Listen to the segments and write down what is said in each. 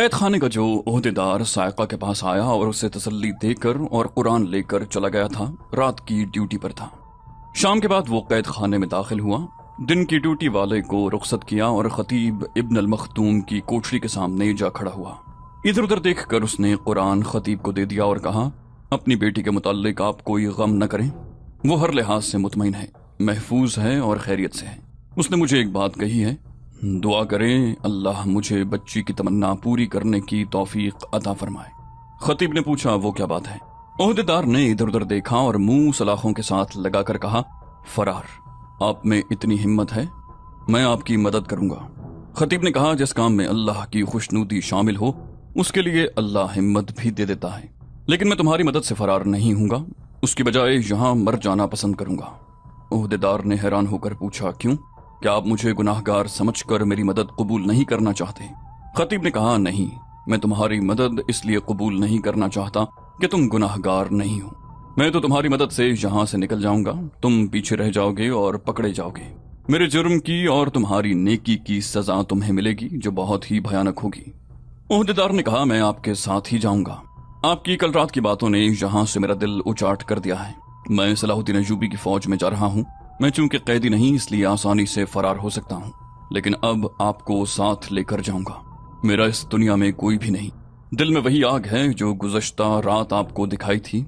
कैद खाने का जो ओहदेदार सायका के पास आया और उसे तसल्ली देकर और कुरान लेकर चला गया था, रात की ड्यूटी पर था। शाम के बाद वो कैद खाने में दाखिल हुआ। दिन की ड्यूटी वाले को रुखसत किया और खतीब इब्न अल मखतूम की कोठरी के सामने जा खड़ा हुआ। इधर उधर देखकर उसने कुरान खतीब को दे दिया और कहा, अपनी बेटी के मुताल्लिक आप कोई गम न करें, वो हर लिहाज से मुतमईन है, महफूज है और खैरियत से है। उसने मुझे एक बात कही है, दुआ करें अल्लाह मुझे बच्ची की तमन्ना पूरी करने की तौफीक अता फरमाए। खतीब ने पूछा, वो क्या बात है? ओहदेदार ने इधर उधर देखा और मुंह सलाखों के साथ लगाकर कहा, फरार, आप में इतनी हिम्मत है, मैं आपकी मदद करूंगा। खतीब ने कहा, जिस काम में अल्लाह की खुशनुदी शामिल हो उसके लिए अल्लाह हिम्मत भी दे देता है, लेकिन मैं तुम्हारी मदद से फरार नहीं हूंगा, उसकी बजाय यहां मर जाना पसंद करूंगा। ओहदेदार ने हैरान होकर पूछा, क्यों? क्या आप मुझे गुनाहगार समझकर मेरी मदद कबूल नहीं करना चाहते? खतीब ने कहा, नहीं, मैं तुम्हारी मदद इसलिए कबूल नहीं करना चाहता कि तुम गुनाहगार नहीं हो। मैं तो तुम्हारी मदद से यहाँ से निकल जाऊंगा, तुम पीछे रह जाओगे और पकड़े जाओगे। मेरे जुर्म की और तुम्हारी नेकी की सजा तुम्हें मिलेगी जो बहुत ही भयानक होगी। ओहदेदार ने कहा, मैं आपके साथ ही जाऊंगा। आपकी कल रात की बातों ने यहाँ से मेरा दिल उचाट कर दिया है। मैं सलाहुद्दीन अय्यूबी की फौज में जा रहा हूँ। मैं चूंकि कैदी नहीं इसलिए आसानी से फरार हो सकता हूँ, लेकिन अब आपको साथ लेकर जाऊंगा। मेरा इस दुनिया में कोई भी नहीं, दिल में वही आग है जो गुज़श्ता रात आपको दिखाई थी,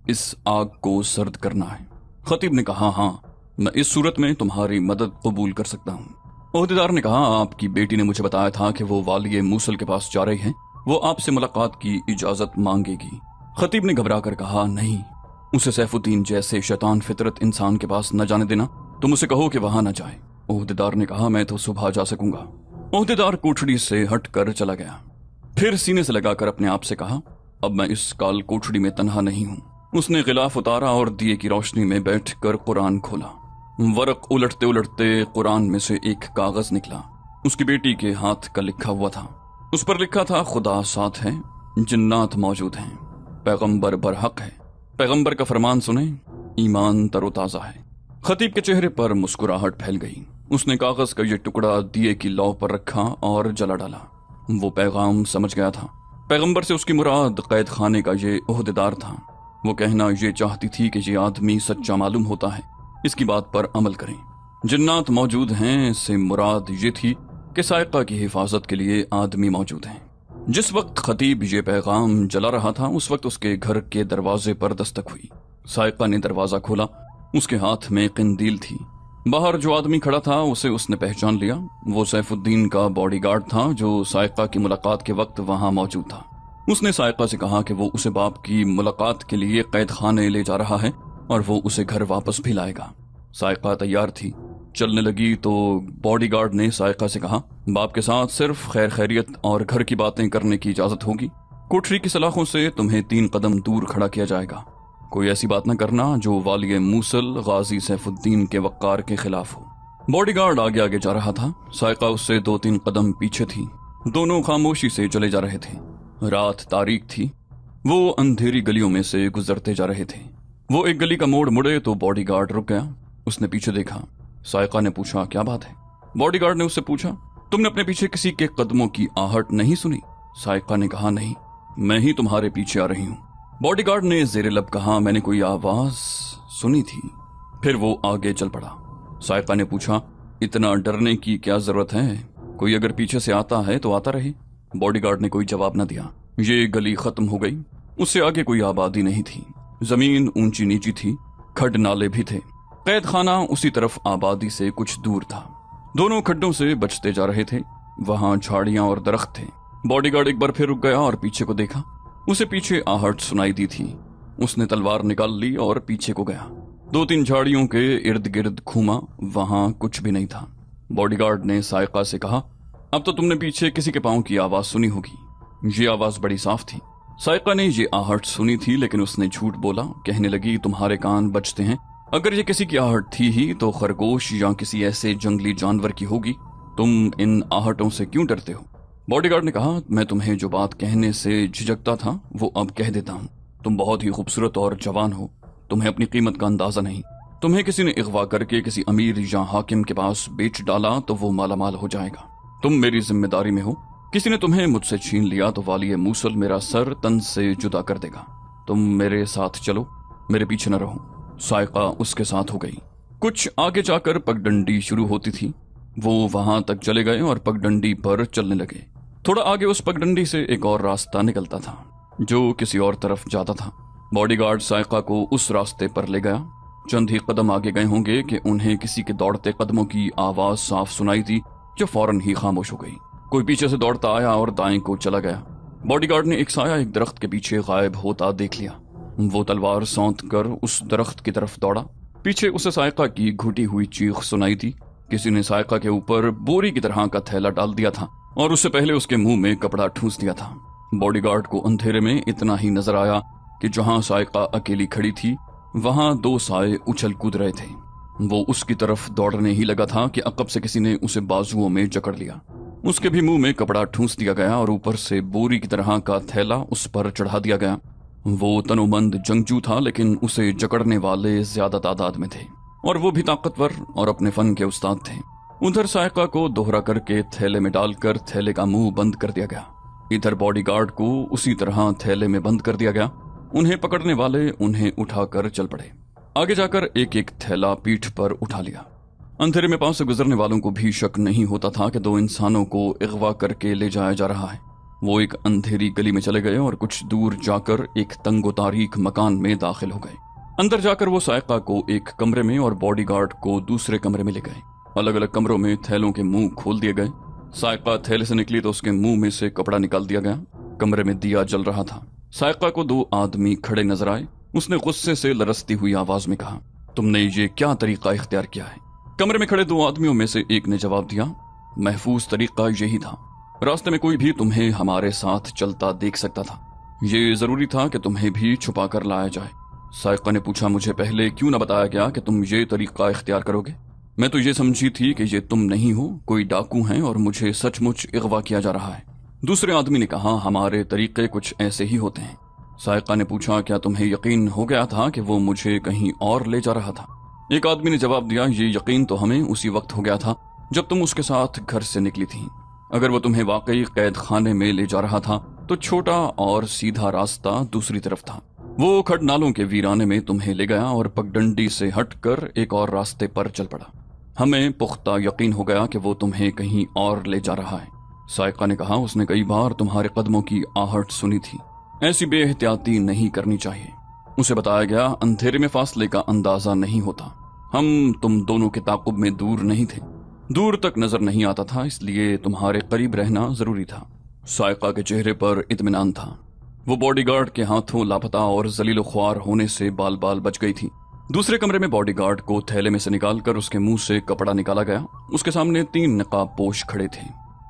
इस आग को सर्द करना है। खतीब ने कहा, हाँ, मैं इस सूरत में तुम्हारी मदद कबूल कर सकता हूँ। ओहदेदार ने कहा, आपकी बेटी ने मुझे बताया था कि वो वाली मूसल के पास जा रही है, वो आपसे मुलाकात की इजाजत मांगेगी। खतीब ने घबरा कर कहा, नहीं, उसे सैफुद्दीन जैसे शैतान फितरत इंसान के पास न जाने देना, तुम उसे कहो कि वहां न जाए। ओहदेदार ने कहा, मैं तो सुबह जा सकूंगा। ओहदेदार कोठड़ी से हट कर चला गया। फिर सीने से लगाकर अपने आप से कहा, अब मैं इस काल कोठड़ी में तन्हा नहीं हूं। उसने गिलाफ उतारा और दिए की रोशनी में बैठकर कुरान खोला। वरक उलटते उलटते कुरान में से एक कागज निकला। उसकी बेटी के हाथ का लिखा हुआ था। उस पर लिखा था, खुदा साथ है, जिन्नात मौजूद हैं, पैगंबर बरहक है, पैगंबर का फरमान सुने, ईमान तरोताजा है। खतीब के चेहरे पर मुस्कुराहट फैल गई। उसने कागज का ये टुकड़ा दिए की लौ पर रखा और जला डाला। वो पैगाम समझ गया था। पैगंबर से उसकी मुराद कैद खाने का ये ओहदेदार था। वो कहना ये चाहती थी कि ये आदमी सच्चा मालूम होता है, इसकी बात पर अमल करें। जिन्नात मौजूद हैं से मुराद ये थी कि सायका की हिफाजत के लिए आदमी मौजूद हैं। जिस वक्त खतीब ये पैगाम जला रहा था उस वक्त उसके घर के दरवाजे पर दस्तक हुई। सायका ने दरवाजा खोला। उसके हाथ में किंदील थी। बाहर जो आदमी खड़ा था उसे उसने पहचान लिया। वो सैफुद्दीन का बॉडीगार्ड था जो सायका की मुलाकात के वक्त वहां मौजूद था। उसने सायका से कहा कि वो उसे बाप की मुलाकात के लिए कैद खाने ले जा रहा है और वो उसे घर वापस भी लाएगा। सायका तैयार थी, चलने लगी तो बॉडीगार्ड ने सायका से कहा, बाप के साथ सिर्फ खैर खैरियत और घर की बातें करने की इजाजत होगी। कोठरी की सलाखों से तुम्हें 3 कदम दूर खड़ा किया जाएगा। कोई ऐसी बात न करना जो वाली मूसल गाजी सैफुद्दीन के वक्कार के खिलाफ हो। बॉडीगार्ड आगे आगे जा रहा था। सायका उससे 2-3 कदम पीछे थी। दोनों खामोशी से चले जा रहे थे। रात तारीक थी। वो अंधेरी गलियों में से गुजरते जा रहे थे। वो एक गली का मोड़ मुड़े तो बॉडीगार्ड रुक गया। उसने पीछे देखा। सायका ने पूछा, क्या बात है? बॉडीगार्ड ने उससे पूछा, तुमने अपने पीछे किसी के कदमों की आहट नहीं सुनी? सायका ने कहा, नहीं, मैं ही तुम्हारे पीछे आ रही हूँ। बॉडीगार्ड ने जेरे लब कहा, मैंने कोई आवाज सुनी थी। फिर वो आगे चल पड़ा। सायका ने पूछा, इतना डरने की क्या जरूरत है? कोई अगर पीछे से आता है तो आता रहे। बॉडीगार्ड ने कोई जवाब न दिया। ये गली खत्म हो गई। उससे आगे कोई आबादी नहीं थी। जमीन ऊंची नीची थी, खड्ड नाले भी थे। कैद खाना उसी तरफ आबादी से कुछ दूर था। दोनों खड्डों से बचते जा रहे थे। वहां झाड़ियां और दरख्त थे। बॉडीगार्ड एक बार फिर रुक गया और पीछे को देखा। उसे पीछे आहट सुनाई दी थी। उसने तलवार निकाल ली और पीछे को गया। 2-3 झाड़ियों के इर्द गिर्द घूमा, वहां कुछ भी नहीं था। बॉडीगार्ड ने सायका से कहा, अब तो तुमने पीछे किसी के पांव की आवाज सुनी होगी। ये आवाज बड़ी साफ थी। सायका ने ये आहट सुनी थी, लेकिन उसने झूठ बोला। कहने लगी, तुम्हारे कान बचते हैं। अगर ये किसी की आहट थी ही तो खरगोश या किसी ऐसे जंगली जानवर की होगी। तुम इन आहटों से क्यों डरते हो? बॉडीगार्ड ने कहा, मैं तुम्हें जो बात कहने से झिझकता था वो अब कह देता हूँ। तुम बहुत ही खूबसूरत और जवान हो। तुम्हें अपनी कीमत का अंदाजा नहीं। तुम्हें किसी ने अगवा करके किसी अमीर या हाकिम के पास बेच डाला तो वो मालामाल हो जाएगा। तुम मेरी जिम्मेदारी में हो। किसी ने तुम्हें मुझसे छीन लिया तो वाली मूसल मेरा सर तन से जुदा कर देगा। तुम मेरे साथ चलो, मेरे पीछे न रहो। साइका उसके साथ हो गई। कुछ आगे जाकर पगडंडी शुरू होती थी। वो वहां तक चले गए और पगडंडी पर चलने लगे। थोड़ा आगे उस पगडंडी से एक और रास्ता निकलता था जो किसी और तरफ जाता था। बॉडीगार्ड साइका को उस रास्ते पर ले गया। चंद ही कदम आगे गए होंगे कि उन्हें किसी के दौड़ते कदमों की आवाज साफ सुनाई दी, जो फौरन ही खामोश हो गई। कोई पीछे से दौड़ता आया और दाएं को चला गया। बॉडीगार्ड ने एक साया एक दरख्त के पीछे गायब होता देख लिया। वो तलवार सौंत कर उस दरख्त की तरफ दौड़ा। पीछे उसे साइका की घुटी हुई चीख सुनाई दी। किसी ने साइका के ऊपर बोरी की तरह का थैला डाल दिया था और उससे पहले उसके मुंह में कपड़ा ठूंस दिया था। बॉडीगार्ड को अंधेरे में इतना ही नजर आया कि जहां साइका अकेली खड़ी थी वहां दो साए उछल कूद रहे थे। वो उसकी तरफ दौड़ने ही लगा था कि अकब से किसी ने उसे बाजुओं में जकड़ लिया। उसके भी मुंह में कपड़ा ठूंस दिया गया और ऊपर से बोरी की तरह का थैला उस पर चढ़ा दिया गया। वो तनोमंद जंगजू था, लेकिन उसे जकड़ने वाले ज्यादा तादाद में थे और वो भी ताकतवर और अपने फन के उस्ताद थे। उधर साइका को दोहरा करके थैले में डालकर थैले का मुंह बंद कर दिया गया। इधर बॉडीगार्ड को उसी तरह थैले में बंद कर दिया गया। उन्हें पकड़ने वाले उन्हें उठाकर चल पड़े। आगे जाकर एक एक थैला पीठ पर उठा लिया। अंधेरे में पास से गुजरने वालों को भी शक नहीं होता था कि दो इंसानों को अगवा करके ले जाया जा रहा है। वो एक अंधेरी गली में चले गए और कुछ दूर जाकर एक तंगो तारीख मकान में दाखिल हो गए। अंदर जाकर वो साइका को एक कमरे में और बॉडीगार्ड को दूसरे कमरे में ले गए। अलग अलग कमरों में थैलों के मुंह खोल दिए गए। साइका थैले से निकली तो उसके मुंह में से कपड़ा निकाल दिया गया। कमरे में दिया जल रहा था। साइका को दो आदमी खड़े नजर आए। उसने गुस्से से लरसती हुई आवाज में कहा, तुमने ये क्या तरीका इख्तियार किया है? कमरे में खड़े दो आदमियों में से एक ने जवाब दिया, महफूज तरीका यही था। रास्ते में कोई भी तुम्हें हमारे साथ चलता देख सकता था। ये जरूरी था कि तुम्हें भी छुपा कर लाया जाए। साइका ने पूछा, मुझे पहले क्यों न बताया गया कि तुम ये तरीका इख्तियार करोगे? मैं तो ये समझी थी कि ये तुम नहीं हो, कोई डाकू हैं और मुझे सचमुच अगवा किया जा रहा है। दूसरे आदमी ने कहा, हमारे तरीके कुछ ऐसे ही होते हैं। साइका ने पूछा, क्या तुम्हें यकीन हो गया था कि वो मुझे कहीं और ले जा रहा था? एक आदमी ने जवाब दिया, ये यकीन तो हमें उसी वक्त हो गया था जब तुम उसके साथ घर से निकली थी। अगर वो तुम्हें वाकई कैद खाने में ले जा रहा था तो छोटा और सीधा रास्ता दूसरी तरफ था। वो खड़नालों के वीराने में तुम्हें ले गया और पगडंडी से हटकर एक और रास्ते पर चल पड़ा। हमें पुख्ता यकीन हो गया कि वो तुम्हें कहीं और ले जा रहा है। साइका ने कहा, उसने कई बार तुम्हारे कदमों की आहट सुनी थी। ऐसी बेएहतियाती नहीं करनी चाहिए। उसे बताया गया, अंधेरे में फासले का अंदाजा नहीं होता। हम तुम दोनों के ताकुब में दूर नहीं थे, दूर तक नजर नहीं आता था, इसलिए तुम्हारे करीब रहना जरूरी था। साइका के चेहरे पर इत्मीनान था। वो बॉडीगार्ड के हाथों लापता और जलील ख्वार होने से बाल बाल बच गई थी। दूसरे कमरे में बॉडीगार्ड को थैले में से निकालकर उसके मुंह से कपड़ा निकाला गया। उसके सामने 3 नकाब पोश खड़े थे।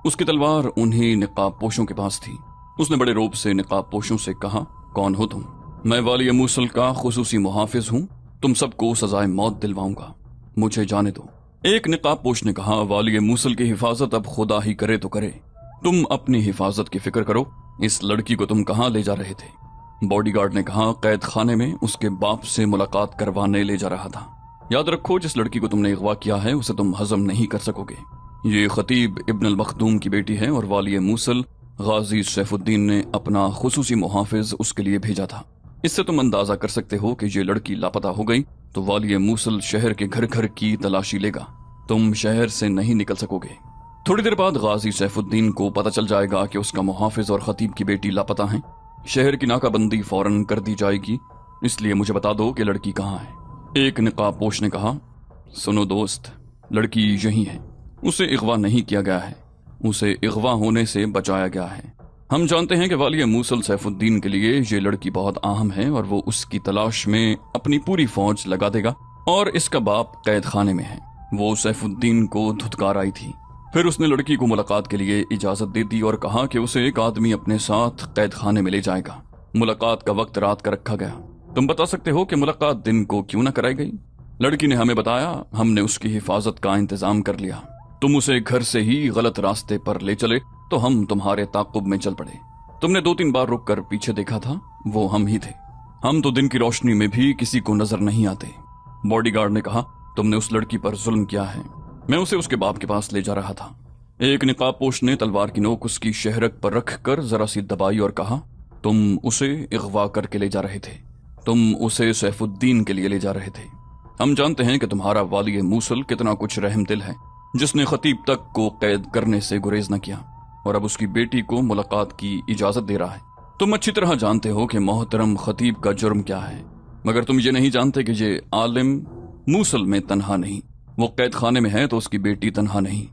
उसकी तलवार उन्हीं नकाब पोशों के पास थी। उसने बड़े रोब से नकाब पोशों से कहा, कौन हो तुम? मैं वाली मूसल का खुसूसी मुहाफिज हूँ। तुम सबको सजाए मौत दिलवाऊंगा, मुझे जाने दो। एक नकाब पोश ने कहा, वाली मूसल की हिफाजत अब खुदा ही करे तो करे। तुम अपनी हिफाजत की फिक्र करो। इस लड़की को तुम कहाँ ले जा रहे थे? बॉडीगार्ड ने कहा, कैद खाने में उसके बाप से मुलाकात करवाने ले जा रहा था। याद रखो, जिस लड़की को तुमने अगवा किया है उसे तुम हजम नहीं कर सकोगे। ये खतीब इब्न अल मखदूम की बेटी है और वाली मूसल गाजी सैफुद्दीन ने अपना खुसूसी मुहाफिज उसके लिए भेजा था। इससे तुम अंदाजा कर सकते हो कि ये लड़की लापता हो गई तो वाली मूसल शहर के घर घर की तलाशी लेगा। तुम शहर से नहीं निकल सकोगे। थोड़ी देर बाद गाजी सैफुद्दीन को पता चल जाएगा कि उसका मुहाफिज और खतीब की बेटी लापता हैं। शहर की नाकाबंदी फौरन कर दी जाएगी, इसलिए मुझे बता दो कि लड़की कहाँ है। एक नकाब पोश ने कहा, सुनो दोस्त, लड़की यही है। उसे अगवा नहीं किया गया है, उसे अगवा होने से बचाया गया है। हम जानते हैं कि वाली मूसल सैफुद्दीन के लिए ये लड़की बहुत अहम है और वो उसकी तलाश में अपनी पूरी फौज लगा देगा। और इसका बाप कैद खाने में है। वो सैफुद्दीन को धुतकार आई थी। फिर उसने लड़की को मुलाकात के लिए इजाजत दे दी और कहा कि उसे एक आदमी अपने साथ कैद खाने में ले जाएगा। मुलाकात का वक्त रात का रखा गया। तुम बता सकते हो कि मुलाकात दिन को क्यों न कराई गई? लड़की ने हमें बताया, हमने उसकी हिफाजत का इंतजाम कर लिया। तुम उसे घर से ही गलत रास्ते पर ले चले तो हम तुम्हारे ताकुब में चल पड़े। तुमने 2-3 बार रुक कर पीछे देखा था, वो हम ही थे। हम तो दिन की रोशनी में भी किसी को नजर नहीं आते। बॉडीगार्ड ने कहा, तुमने उस लड़की पर जुल्म किया है। मैं उसे उसके बाप के पास ले जा रहा था। एक निकाबपोश ने तलवार की नोक उसकी शहरक पर रख कर जरा सी दबाई और कहा, तुम उसे अगवा करके ले जा रहे थे, तुम उसे सैफुद्दीन के लिए ले जा रहे थे। हम जानते हैं कि तुम्हारा वाली मूसल कितना कुछ रहम दिल है, जिसने खतीब तक को कैद करने से गुरेज न किया और अब उसकी बेटी को मुलाकात की इजाजत दे रहा है। तुम अच्छी तरह जानते हो कि मोहतरम खतीब का जुर्म क्या है, मगर तुम ये नहीं जानते कि ये आलिम मूसल में तन्हा नहीं, वो कैद खाने में है तो उसकी बेटी तन्हा नहीं।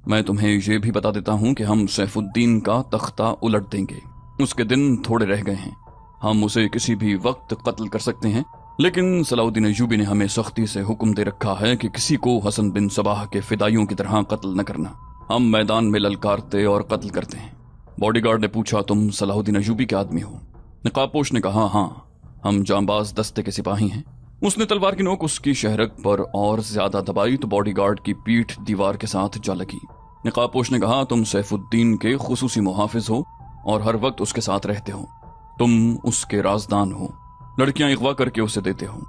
मैं तुम्हें ये भी बता देता हूं कि हम सैफुद्दीन का तख्ता उलट देंगे। उसके दिन थोड़े रह गए हैं, हम उसे किसी भी वक्त कत्ल कर सकते हैं, लेकिन सलाउद्दीन अय्यूबी ने हमें सख्ती से हुक्म दे रखा है कि किसी को हसन बिन सबाह के फिदाइयों की तरह कत्ल न करना। हम मैदान में ललकारते और कत्ल करते हैं। बॉडीगार्ड ने पूछा, तुम सलाउद्दीन अय्यूबी के आदमी हो? नकाबपोश ने कहा, हाँ, हम जांबाज दस्ते के सिपाही हैं। उसने तलवार की नोक उसकी शहरक पर और ज्यादा दबाई तो बॉडीगार्ड की पीठ दीवार के साथ जा लगी। नकाबपोश ने कहा, तुम सैफुद्दीन के खुसूसी मुहाफिज हो और हर वक्त उसके साथ रहते हो, तुम उसके राजदान हो, लड़कियां अगवा करके उसे देते हो।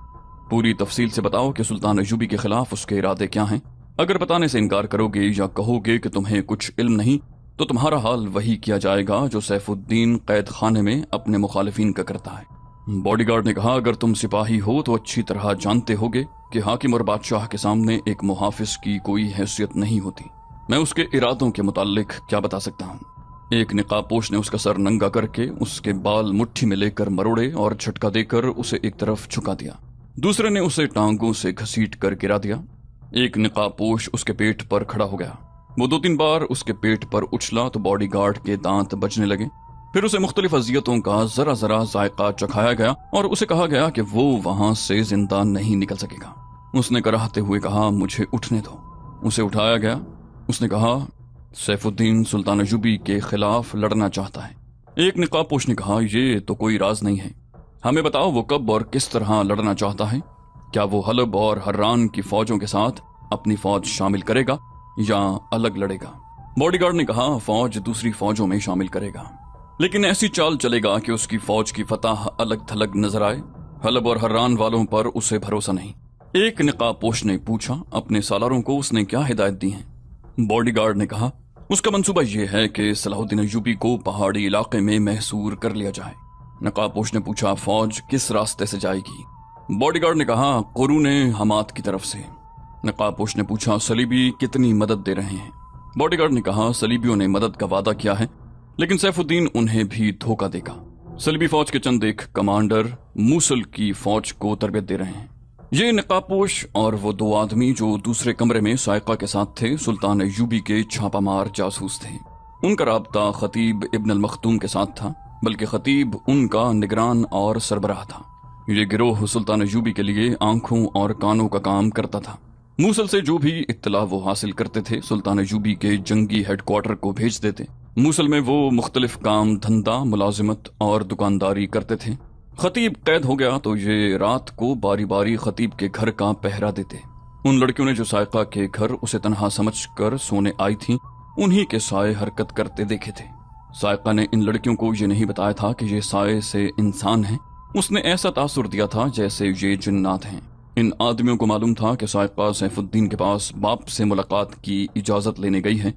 पूरी तफसील से बताओ कि सुल्तान अय्यूबी के खिलाफ उसके इरादे क्या हैं। अगर बताने से इनकार करोगे या कहोगे कि तुम्हें कुछ इल्म नहीं, तो तुम्हारा हाल वही किया जाएगा जो सैफुद्दीन कैद खाने में अपने मुखालिफिन का करता है। बॉडीगार्ड ने कहा, अगर तुम सिपाही हो तो अच्छी तरह जानते होगे कि हाकिम और बादशाह के सामने एक मुहाफिज की कोई हैसियत नहीं होती। मैं उसके इरादों के मुतालिक क्या बता सकता हूँ? एक निकाबपोश ने उसका सर नंगा करके उसके बाल मुट्ठी में लेकर मरोड़े और झटका देकर उसे एक तरफ झुका दिया। दूसरे ने उसे टांगों से घसीट कर गिरा दिया। एक निकाबपोश उसके पेट पर खड़ा हो गया। वो 2-3 बार उसके पेट पर उछला तो बॉडीगार्ड के दांत बजने लगे। फिर उसे मुख्तलिफ अजियतों का जरा जरा जायका चखाया गया और उसे कहा गया कि वो वहां से जिंदा नहीं निकल सकेगा। उसने कराहते हुए कहा, मुझे उठने दो। उसे उठाया गया। उसने कहा, सैफुद्दीन सुल्तान अय्यूबी के खिलाफ लड़ना चाहता है। एक निकाबपोश ने कहा, ये तो कोई राज नहीं है, हमें बताओ वो कब और किस तरह लड़ना चाहता है। क्या वो हलब और हर्रान की फौजों के साथ अपनी फौज शामिल करेगा या अलग लड़ेगा? बॉडीगार्ड ने कहा, फौज दूसरी फौजों में शामिल करेगा, लेकिन ऐसी चाल चलेगा कि उसकी फौज की फतह अलग थलग नजर आए। हलब और हर्रान वालों पर उसे भरोसा नहीं। एक निकाबपोश ने पूछा, अपने सालारों को उसने क्या हिदायत दी है? बॉडीगार्ड ने कहा, उसका मंसूबा यह है कि सलाहुद्दीन अय्यूबी को पहाड़ी इलाके में महसूर कर लिया जाए। नकाबपोश ने पूछा, फौज किस रास्ते से जाएगी? बॉडीगार्ड ने कहा, कुरूने हमात की तरफ से। नकाबपोश ने पूछा, सलीबी कितनी मदद दे रहे हैं? बॉडीगार्ड ने कहा, सलीबियों ने मदद का वादा किया है, लेकिन सैफुद्दीन उन्हें भी धोखा देगा। सलीबी फौज के चंद एक कमांडर मूसल की फौज को तरबियत दे रहे हैं। ये नकाबपोश और वो 2 आदमी जो दूसरे कमरे में सायका के साथ थे सुल्तान अय्यूबी के छापामार जासूस थे। उनका राब्ता खतीब इब्न अल मख्तूम के साथ था, बल्कि खतीब उनका निगरान और सरबराह था। ये गिरोह सुल्तान अय्यूबी के लिए आंखों और कानों का काम करता था। मूसल से जो भी इत्तला वो हासिल करते थे सुल्तान अय्यूबी के जंगी हेडक्वार्टर को भेज देते। मूसल में वो मुख्तलिफ काम धंधा, मुलाजिमत और दुकानदारी करते थे। खतीब कैद हो गया तो ये रात को बारी बारी खतीब के घर का पहरा देते। उन लड़कियों ने जो सायका के घर उसे तन्हा समझकर सोने आई थीं, उन्हीं के साए हरकत करते देखे थे। सायका ने इन लड़कियों को ये नहीं बताया था कि ये साए से इंसान हैं। उसने ऐसा तासुर दिया था जैसे ये जिन्नात हैं। इन आदमियों को मालूम था कि सायका सैफुद्दीन के पास बाप से मुलाकात की इजाजत लेने गई है।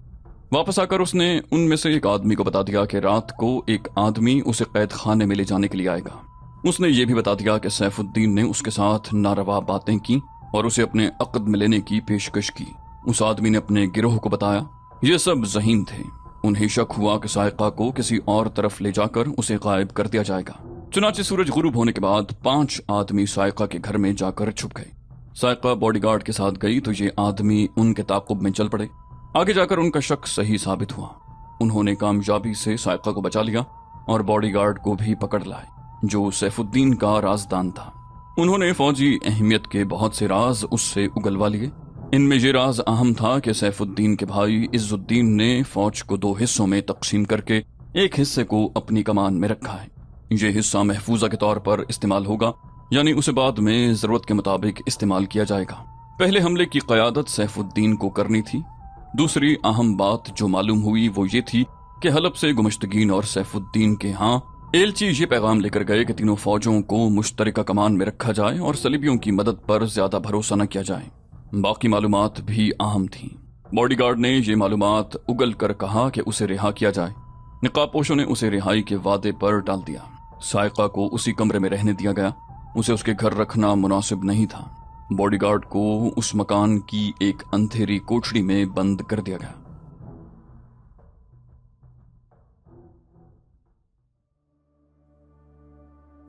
वापस आकर उसने उनमें से एक आदमी को बता दिया कि रात को एक आदमी उसे कैद खाने में ले जाने के लिए आएगा। उसने ये भी बता दिया कि सैफुद्दीन ने उसके साथ नारवा बातें की और उसे अपने अक़द में लेने की पेशकश की। उस आदमी ने अपने गिरोह को बताया। ये सब ज़हीन थे। उन्हें शक हुआ कि सायका को किसी और तरफ ले जाकर उसे गायब कर दिया जाएगा। चुनाचे सूरज गुरूब होने के बाद 5 आदमी सायका के घर में जाकर छुप गए। सायका बॉडीगार्ड के साथ गई तो ये आदमी उनके ताक़ुब में चल पड़े। आगे जाकर उनका शक सही साबित हुआ। उन्होंने कामयाबी से सायका को बचा लिया और बॉडीगार्ड को भी पकड़ लाए, जो सैफुद्दीन का राजदान था। उन्होंने फौजी अहमियत के बहुत से राज उससे उगलवा लिए। इनमें ये राज अहम था कि सैफुद्दीन के भाई इज़्ज़ुद्दीन ने फौज को 2 हिस्सों में तकसीम करके एक हिस्से को अपनी कमान में रखा है। ये हिस्सा महफूजा के तौर पर इस्तेमाल होगा, यानी उसे बाद में जरूरत के मुताबिक इस्तेमाल किया जाएगा। पहले हमले की क़यादत सैफुद्दीन को करनी थी। दूसरी अहम बात जो मालूम हुई वो ये थी कि हलब से गुमश्तगीन और सैफुद्दीन के यहाँ एलची ये पैगाम लेकर गए कि तीनों फौजों को मुश्तरका कमान में रखा जाए और सलीबियों की मदद पर ज्यादा भरोसा न किया जाए। बाकी मालूमात भी अहम थीं। बॉडी गार्ड ने ये मालूमात उगल कर कहा कि उसे रिहा किया जाए। निकाब पोशों ने उसे रिहाई के वादे पर टाल दिया। साइका को उसी कमरे में रहने दिया गया। उसे उसके घर रखना मुनासिब नहीं था। बॉडीगार्ड को उस मकान की एक अंधेरी कोठड़ी में बंद कर दिया गया।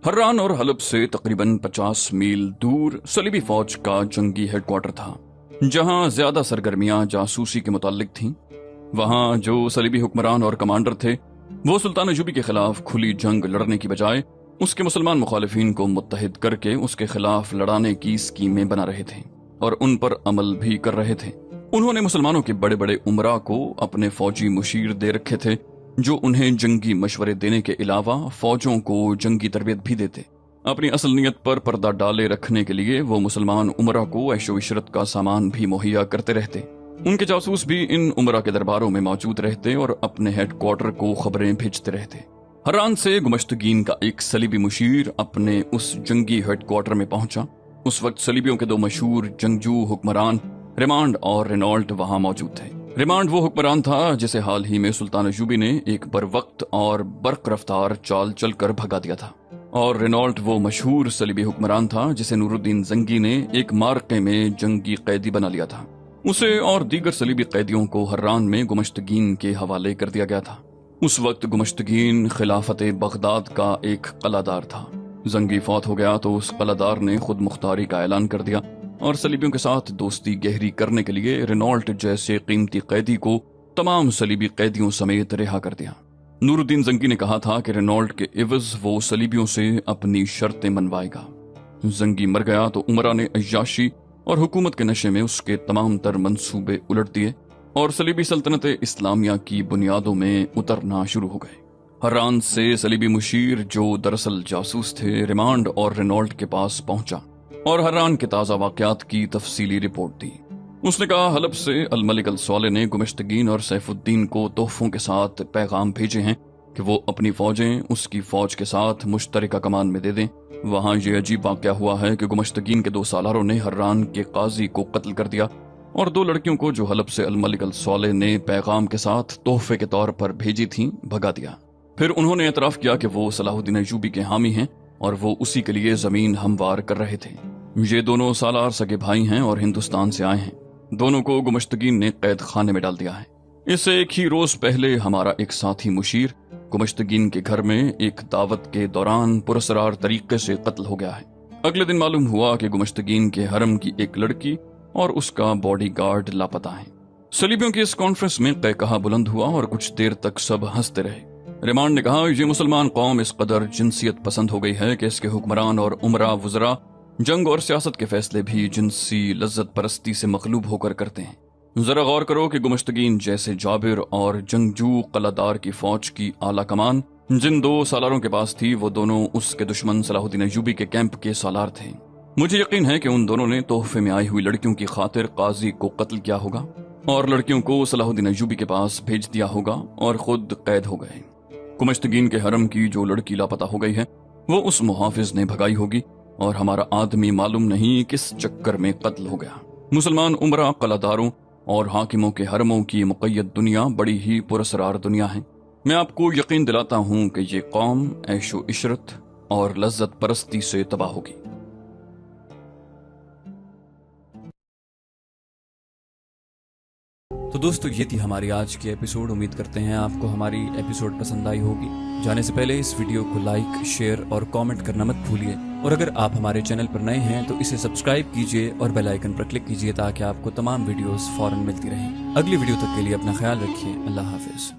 हर्रान और हलब से तकरीबन 50 मील दूर सलीबी फौज का जंगी हेडक्वार्टर था, जहां ज्यादा सरगर्मियां जासूसी के मुताल्लिक थीं। वहां जो सलीबी हुक्मरान और कमांडर थे वो सुल्तान अयूबी के खिलाफ खुली जंग लड़ने की बजाय उसके मुसलमान मुखालिफिन को मुत्तहिद करके उसके खिलाफ लड़ाने की स्कीमें बना रहे थे और उन पर अमल भी कर रहे थे। उन्होंने मुसलमानों के बड़े बड़े उमरा को अपने फौजी मुशीर दे रखे थे, जो उन्हें जंगी मशवरे देने के अलावा फौजों को जंगी तरबियत भी देते। अपनी असल नियत पर पर्दा डाले रखने के लिए वो मुसलमान उमरा को ऐशो इशरत का सामान भी मुहैया करते रहते। उनके जासूस भी इन उमरा के दरबारों में मौजूद रहते और अपने हेडक्वार्टर को खबरें भेजते रहते। हर्रान से गुमश्तगीन का एक सलीबी मुशीर अपने उस जंगी हेडक्वार्टर में पहुंचा। उस वक्त सलीबियों के दो मशहूर जंगजू हुक्मरान रिमांड और रेनॉल्ट वहां मौजूद थे। रिमांड वो हुक्मरान था जिसे हाल ही में सुल्तान अयूबी ने एक बरवक्त और बर्क रफ्तार चाल चलकर भगा दिया था, और रेनॉल्ट वो मशहूर सलीबी हुक्मरान था जिसे नूरुद्दीन जंगी ने एक मार्के में जंगी कैदी बना लिया था। उसे और दीगर सलीबी कैदियों को हर्रान में गुमश्तगीन के हवाले कर दिया गया था। उस वक्त गुमश्तगीन खिलाफत बगदाद का एक कलादार था। जंगी फौत हो गया तो उस कलादार ने खुद मुख्तारी का ऐलान कर दिया और सलीबियों के साथ दोस्ती गहरी करने के लिए रेनॉल्ट जैसे कीमती कैदी को तमाम सलीबी कैदियों समेत रिहा कर दिया। नूरुद्दीन जंगी ने कहा था कि रेनॉल्ट के इवज वो सलीबियों से अपनी शर्तें मनवाएगा। जंगी मर गया तो उमरा ने अय्याशी और हुकूमत के नशे में उसके तमाम तर मंसूबे उलट दिए और सलीबी सल्तनत इस्लामिया की बुनियादों में उतरना शुरू हो गए। हर्रान से सलीबी मुशीर, जो दरअसल जासूस थे, रिमांड और रेनॉल्ट के पास पहुंचा और हर्रान के ताजा वाकयात की तफसीली रिपोर्ट दी। उसने कहा, हलब से अल मलिक अल सौले ने गुमश्तगीन और सैफुद्दीन को तोहफों के साथ पैगाम भेजे हैं कि वो अपनी फौजें उसकी फौज के साथ मुश्तरका कमान में दे दें। वहां ये अजीब वाकया हुआ है कि गुमश्तगीन के 2 सालारों ने हर्रान के काजी को कत्ल कर दिया और 2 लड़कियों को जो हलब से अल मलिक अल सौले ने पैगाम के साथ तोहफे के तौर पर भेजी थीं भगा दिया। फिर उन्होंने एतराफ किया कि वो सलाहुद्दीन अयूबी के हामी हैं और वो उसी के लिए जमीन हमवार कर रहे थे। ये दोनों सालार सगे भाई हैं और हिंदुस्तान से आए हैं। दोनों को गुमश्तगीन ने कैद खाने में डाल दिया है। इससे एक ही रोज पहले हमारा एक साथी मुशीर गुमश्तगीन के घर में एक दावत के दौरान पुरस्कार तरीके से कत्ल हो गया है। अगले दिन मालूम हुआ कि गुमश्तगीन के हरम की एक लड़की और उसका बॉडीगार्ड लापता है। सलीबियों की इस कॉन्फ्रेंस में कहकहा बुलंद हुआ और कुछ देर तक सब हंसते रहे। रिमांड ने कहा, ये मुसलमान कौम इस कदर जिनसियत पसंद हो गई है कि इसके हुक्मरान और उमरा वुजरा जंग और सियासत के फैसले भी जिनसी लज्जत परस्ती से मखलूब होकर करते हैं। जरा गौर करो कि गुमश्तगीन जैसे जाबिर और जंगजू कलादार की फौज की आला कमान जिन 2 सालारों के पास थी, वो दोनों उसके दुश्मन सलाहुद्दीन अयूबी के कैंप के सालार थे। मुझे यकीन है कि उन दोनों ने तोहफे में आई हुई लड़कियों की खातिर काजी को कत्ल किया होगा और लड़कियों को सलाहुद्दीन अयूबी के पास भेज दिया होगा और खुद कैद हो गए। गुमश्तगीन के हरम की जो लड़की लापता हो गई है वो उस मुहाफिज ने भगाई होगी और हमारा आदमी मालूम नहीं किस चक्कर में कत्ल हो गया। मुसलमान उमरा, कलादारों और हाकिमों के हरमों की मुक़य्यद दुनिया बड़ी ही पुरस्कार दुनिया है। मैं आपको यकीन दिलाता हूं कि ये कौम ऐशो इशरत और लज्जत परस्ती से तबाह होगी। तो दोस्तों, ये थी हमारी आज की एपिसोड। उम्मीद करते हैं आपको हमारी एपिसोड पसंद आई होगी। जाने से पहले इस वीडियो को लाइक, शेयर और कमेंट करना मत भूलिए, और अगर आप हमारे चैनल पर नए हैं तो इसे सब्सक्राइब कीजिए और बेल आइकन पर क्लिक कीजिए ताकि आपको तमाम वीडियोस फौरन मिलती रहें। अगली वीडियो तक के लिए अपना ख्याल रखिए। अल्लाह हाफिज।